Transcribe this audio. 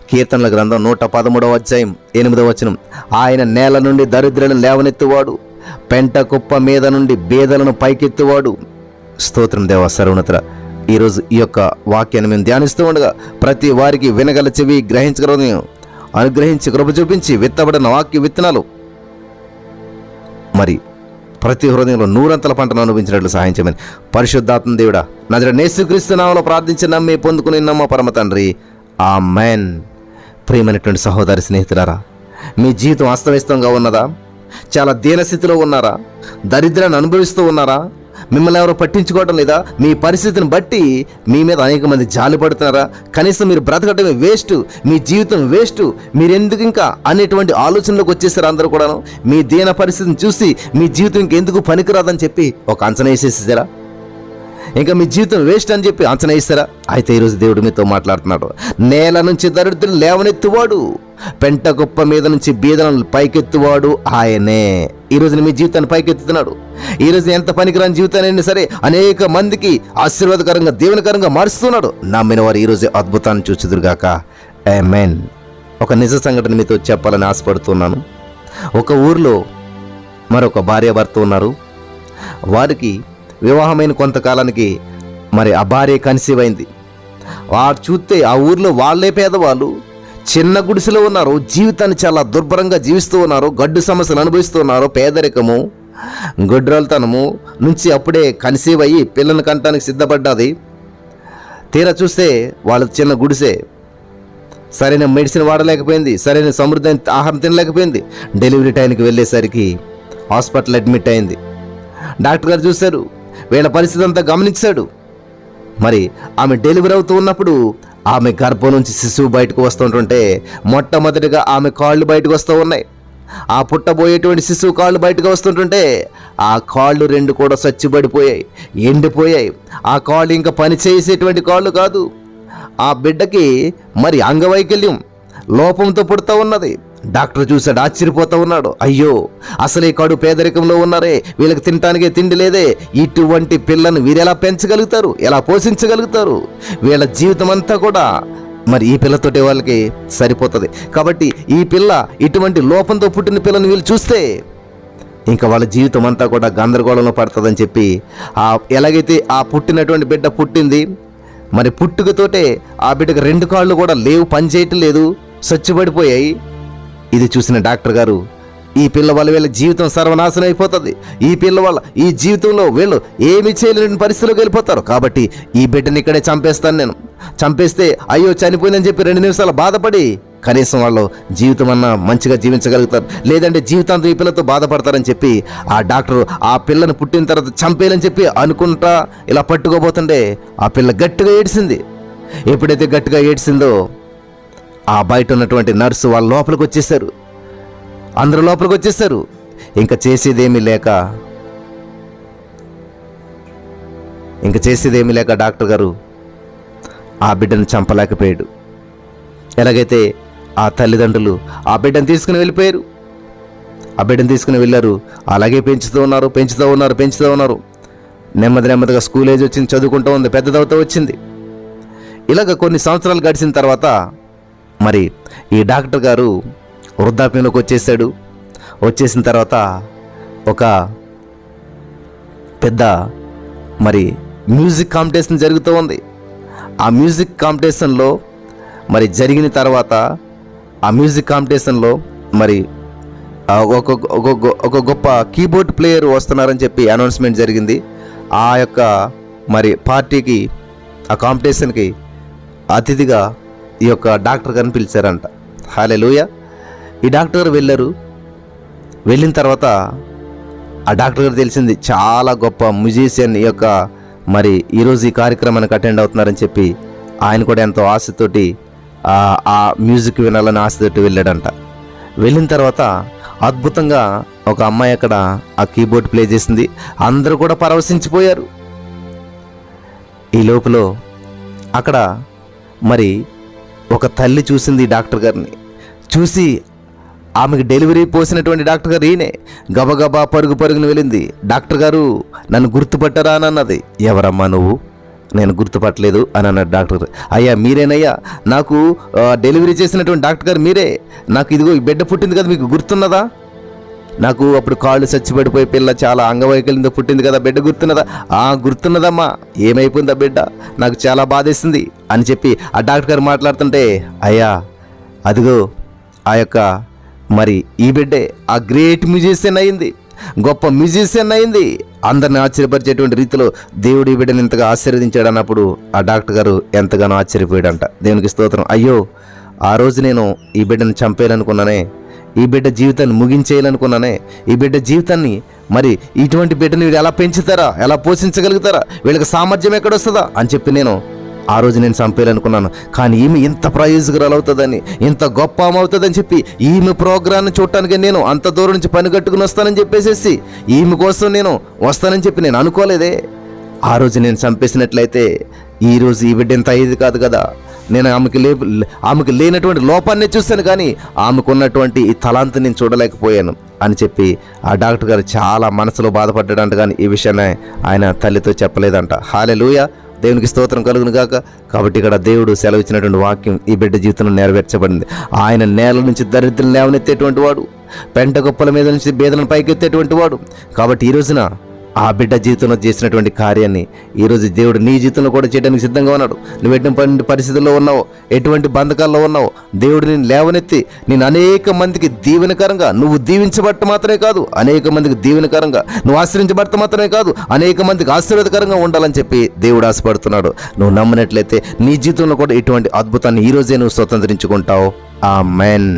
కీర్తనల గ్రంథం 113వ అధ్యాయం 8వ వచనం, ఆయన నేల నుండి దరిద్రులను లేవనెత్తువాడు, పెంట కుప్ప మీద నుండి బేదలను పైకెత్తువాడు. స్తోత్రం దేవా సర్వోన్నతుడా. ఈరోజు ఈ యొక్క వాక్యాన్ని మేము ధ్యానిస్తూ ఉండగా ప్రతి వారికి వినగల చెవి, గ్రహించగల హృదయం అనుగ్రహించి కృప చూపించి విత్తబడిన వాక్య విత్తనాలు మరి ప్రతి హృదయంలో నూరంతల పంటను అనుభవించినట్లు సహాయం చేయమని పరిశుద్ధాత్మ దేవుడా నజరేయుడైన యేసుక్రీస్తు నామములో ప్రార్థించి నమ్మి పొందుకుని నమ్మ పరమ తండ్రి, ఆమేన్. ప్రియమైనటువంటి సహోదరి స్నేహితులారా, మీ జీవితం అస్తవ్యస్తంగా ఉన్నదా? చాలా దీనస్థితిలో ఉన్నారా? దరిద్రాన్ని అనుభవిస్తూ ఉన్నారా? మిమ్మల్ని ఎవరు పట్టించుకోవడం లేదా? మీ పరిస్థితిని బట్టి మీ మీద అనేక మంది జాలి పడుతున్నారా? కనీసం మీరు బ్రతకటమే వేస్ట్, మీ జీవితం వేస్ట్, మీరు ఎందుకు ఇంకా అనేటువంటి ఆలోచనలోకి వచ్చేసారు అందరూ కూడాను. మీ దీన పరిస్థితిని చూసి మీ జీవితం ఇంకెందుకు పనికిరాదని చెప్పి ఒక అంచనా వేసేసారా? ఇంకా మీ జీవితం వేస్ట్ అని చెప్పి అంచనా వేస్తారా? అయితే ఈరోజు దేవుడు మీతో మాట్లాడుతున్నాడు. నేల నుంచి దరిద్రులు లేవనెత్తువాడు, పెంట కుప్ప మీద నుంచి బీదలను పైకెత్తువాడు ఆయనే. ఈరోజు మీ జీవితాన్ని పైకెత్తుతున్నాడు. ఈరోజు ఎంత పనికిరాని జీవితాన్ని సరే అనేక మందికి ఆశీర్వాదకరంగా, దేవునికరంగా మారుస్తున్నాడు. నమ్మిన వారు ఈరోజు అద్భుతాన్ని చూచుదురుగాక. ఆమేన్. ఒక నిజ సంఘటన మీతో చెప్పాలని ఆశపడుతున్నాను. ఒక ఊర్లో మరొక భార్యాభర్త ఉన్నారు. వారికి వివాహమైన కొంతకాలానికి మరి ఆ భార్య కన్సీవ్ అయింది. వారు చూస్తే ఆ ఊర్లో వాళ్ళే పేదవాళ్ళు, చిన్న గుడిసెలో ఉన్నారు. జీవితాన్ని చాలా దుర్భరంగా జీవిస్తూ ఉన్నారు. గడ్డు సమస్యలు అనుభవిస్తూ ఉన్నారు. పేదరికము, గొడ్రాలతనము నుంచి అప్పుడే కన్సీవ్ అయ్యి పిల్లల్ని కంటానికి సిద్ధపడ్డది. తీరా చూస్తే వాళ్ళ చిన్న గుడిసె, సరైన మెడిసిన్ వాడలేకపోయింది, సరైన సమృద్ధి ఆహారం తినలేకపోయింది. డెలివరీ టైంకి వెళ్ళేసరికి హాస్పిటల్ అడ్మిట్ అయింది. డాక్టర్ గారు చూశారు, వీళ్ళ పరిస్థితి అంతా గమనించాడు. మరి ఆమె డెలివరీ అవుతూ ఉన్నప్పుడు ఆమె గర్భం నుంచి శిశువు బయటకు వస్తుంటుంటే మొట్టమొదటిగా ఆమె కాళ్ళు బయటకు వస్తూ ఉన్నాయి. ఆ పుట్టబోయేటువంటి శిశువు కాళ్ళు బయటకు వస్తుంటుంటే ఆ కాళ్ళు రెండు కూడా చచ్చిబడిపోయాయి, ఎండిపోయాయి. ఆ కాళ్ళు ఇంకా పని చేసేటువంటి కాళ్ళు కాదు. ఆ బిడ్డకి మరి అంగవైకల్యం, లోపంతో పుడతా ఉన్నది. డాక్టర్ చూశాడు, ఆశ్చర్యపోతూ ఉన్నాడు. అయ్యో, అసలే కడు పేదరికంలో ఉన్నారే, వీళ్ళకి తినటానికే తిండి లేదే, ఇటువంటి పిల్లను వీరెలా పెంచగలుగుతారు, ఎలా పోషించగలుగుతారు? వీళ్ళ జీవితం అంతా కూడా మరి ఈ పిల్లతోటి వాళ్ళకి సరిపోతుంది. కాబట్టి ఈ పిల్ల ఇటువంటి లోపంతో పుట్టిన పిల్లని వీళ్ళు చూస్తే ఇంకా వాళ్ళ జీవితం అంతా కూడా గందరగోళంలో పడుతుందని చెప్పి ఎలాగైతే ఆ పుట్టినటువంటి బిడ్డ పుట్టింది, మరి పుట్టుకతోటే ఆ బిడ్డకు రెండు కాళ్ళు కూడా లేవు, పని చేయటం లేదు, చచ్చిపడిపోయాయి. ఇది చూసిన డాక్టర్ గారు, ఈ పిల్ల వల్ల వీళ్ళ జీవితం సర్వనాశనం అయిపోతుంది, ఈ పిల్ల వల్ల ఈ జీవితంలో వీళ్ళు ఏమి చేయలేని పరిస్థితిలోకి వెళ్ళిపోతారు, కాబట్టి ఈ బిడ్డని ఇక్కడే చంపేస్తాను నేను. చంపేస్తే అయ్యో చనిపోయిందని చెప్పి 2 నిమిషాలు బాధపడి కనీసం వాళ్ళు జీవితం అన్నా మంచిగా జీవించగలుగుతారు, లేదంటే జీవితాంతం ఈ పిల్లతో బాధపడతారని చెప్పి ఆ డాక్టర్ ఆ పిల్లని పుట్టిన తర్వాత చంపేయాలని చెప్పి అనుకుంటా ఇలా పట్టుకోబోతుండే ఆ పిల్ల గట్టిగా ఏడ్చింది. ఎప్పుడైతే గట్టిగా ఏడ్చిందో ఆ బయట ఉన్నటువంటి నర్సు వాళ్ళ లోపలికి వచ్చేసారు. అందరూ లోపలికి వచ్చేసారు. ఇంకా చేసేదేమీ లేక డాక్టర్ గారు ఆ బిడ్డను చంపలేకపోయాడు. ఎలాగైతే ఆ తల్లిదండ్రులు ఆ బిడ్డను తీసుకుని వెళ్ళిపోయారు. ఆ బిడ్డను తీసుకుని వెళ్ళారు. అలాగే పెంచుతూ ఉన్నారు. నెమ్మదిగా స్కూల్ ఏజ్ వచ్చింది, చదువుకుంటూ ఉంది, పెద్దదవుతూ వచ్చింది. ఇలాగ కొన్ని సంవత్సరాలు గడిచిన తర్వాత మరి ఈ డాక్టర్ గారు వృద్ధాప్యంలోకి వచ్చేసిన తర్వాత ఒక పెద్ద మరి మ్యూజిక్ కాంపిటీషన్ జరుగుతూ ఉంది. ఆ మ్యూజిక్ కాంపిటీషన్లో మరి జరిగిన తర్వాత ఆ మ్యూజిక్ కాంపిటీషన్లో మరి ఒక గొప్ప కీబోర్డ్ ప్లేయర్ వస్తున్నారని చెప్పి అనౌన్స్మెంట్ జరిగింది. ఆ యొక్క మరి పార్టీకి, ఆ కాంపిటీషన్కి అతిథిగా ఈ యొక్క డాక్టర్ గారిని పిలిచారంట. హల్లెలూయా. ఈ డాక్టర్ గారు వెళ్ళిన తర్వాత ఆ డాక్టర్ గారు తెలిసింది చాలా గొప్ప మ్యూజిషియన్ ఈ యొక్క మరి ఈరోజు ఈ కార్యక్రమానికి అటెండ్ అవుతున్నారని చెప్పి ఆయన కూడా ఎంతో ఆశతోటి ఆ మ్యూజిక్ వినాలని ఆశతోటి వెళ్ళాడంట. వెళ్ళిన తర్వాత అద్భుతంగా ఒక అమ్మాయి అక్కడ ఆ కీబోర్డ్ ప్లే చేసింది. అందరూ కూడా పరవశించిపోయారు. ఈ లోపల అక్కడ మరి ఒక తల్లి చూసింది డాక్టర్ గారిని. చూసి ఆమెకు డెలివరీ పోసినటువంటి డాక్టర్ గారు ఈయనే. గబగబా పరుగున వెళ్ళింది. డాక్టర్ గారు నన్ను గుర్తుపట్టరా అని అన్నది. ఎవరమ్మా నువ్వు? నేను గుర్తుపట్టలేదు అని అన్నాడు డాక్టర్. అయ్యా మీరేనయ్యా, నాకు డెలివరీ చేసినటువంటి డాక్టర్ గారు మీరే. నాకు ఇదిగో ఈ బిడ్డ పుట్టింది కదా, మీకు గుర్తున్నదా? నాకు అప్పుడు కాళ్ళు చచ్చిపడిపోయి పిల్ల చాలా అంగవైకల్యంతో పుట్టింది కదా, బిడ్డ గుర్తున్నదా? గుర్తున్నదమ్మా. ఏమైపోయింది ఆ బిడ్డ, నాకు చాలా బాధేసింది అని చెప్పి ఆ డాక్టర్ గారు మాట్లాడుతుంటే, అయ్యా అదిగో ఆ యొక్క మరి ఈ బిడ్డే ఆ గ్రేట్ మ్యూజిషియన్ అయింది, గొప్ప మ్యూజిషియన్ అయింది. అందరిని ఆశ్చర్యపరిచేటువంటి రీతిలో దేవుడు ఈ బిడ్డను ఇంతగా ఆశీర్వదించాడు అన్నప్పుడు ఆ డాక్టర్ గారు ఎంతగానో ఆశ్చర్యపోయాడంట. దేవునికి స్తోత్రం. అయ్యో ఆ రోజు నేను ఈ బిడ్డను చంపేయాలనుకున్నానే, ఈ బిడ్డ జీవితాన్ని ముగించేయాలనుకున్నానే, ఈ బిడ్డ జీవితాన్ని మరి ఇటువంటి బిడ్డని వీళ్ళు ఎలా పెంచుతారా, ఎలా పోషించగలుగుతారా, వీళ్ళకి సామర్థ్యం ఎక్కడొస్తుందా అని చెప్పి నేను ఆ రోజు నేను చంపేయాలనుకున్నాను. కానీ ఈమె ఇంత ప్రయోజకురాలు అవుతుందని, ఇంత గొప్ప ఆమె అవుతుందని చెప్పి ఈమె ప్రోగ్రాన్ని చూడటానికి నేను అంత దూరం నుంచి పని కట్టుకుని వస్తానని చెప్పేసేసి ఈమె కోసం నేను వస్తానని చెప్పి నేను అనుకోలేదే. ఆ రోజు నేను చంపేసినట్లయితే ఈరోజు ఈ బిడ్డ ఇంత అయ్యేది కాదు కదా. నేను ఆమెకు లేనటువంటి లోపాన్ని చూశాను, కానీ ఆమెకున్నటువంటి ఈ తలాంతి నేను చూడలేకపోయాను అని చెప్పి ఆ డాక్టర్ గారు చాలా మనసులో బాధపడ్డాడంట. కానీ ఈ విషయాన్ని ఆయన తల్లితో చెప్పలేదంట. హల్లెలూయా, దేవునికి స్తోత్రం కలుగును గాక. కాబట్టి ఇక్కడ దేవుడు సెలవిచ్చినటువంటి వాక్యం ఈ బిడ్డ జీవితంలో నెరవేర్చబడింది. ఆయన నేల నుంచి దరిద్రం లేవనెత్తేటువంటి వాడు, పెంట గొప్పల మీద నుంచి బేదలను పైకెత్తేటువంటి వాడు. కాబట్టి ఈ రోజున ఆ బిడ్డ జీవితంలో చేసినటువంటి కార్యాన్ని ఈరోజు దేవుడు నీ జీవితంలో కూడా చేయడానికి సిద్ధంగా ఉన్నాడు. నువ్వు ఎటువంటి పరిస్థితుల్లో ఉన్నావో, ఎటువంటి బంధకాల్లో ఉన్నావో, దేవుడు నేను లేవనెత్తి నేను అనేక మందికి దీవెనకరంగా, నువ్వు దీవించబట్ట మాత్రమే కాదు అనేక మందికి దీవెనకరంగా, నువ్వు ఆశ్రయించబడత మాత్రమే కాదు అనేక మందికి ఆశీర్వాదకరంగా ఉండాలని చెప్పి దేవుడు ఆశపడుతున్నాడు. నువ్వు నమ్మినట్లయితే నీ జీవితంలో కూడా ఇటువంటి అద్భుతాన్ని ఈరోజే నువ్వు స్వతంత్రించుకుంటావు. ఆమేన్.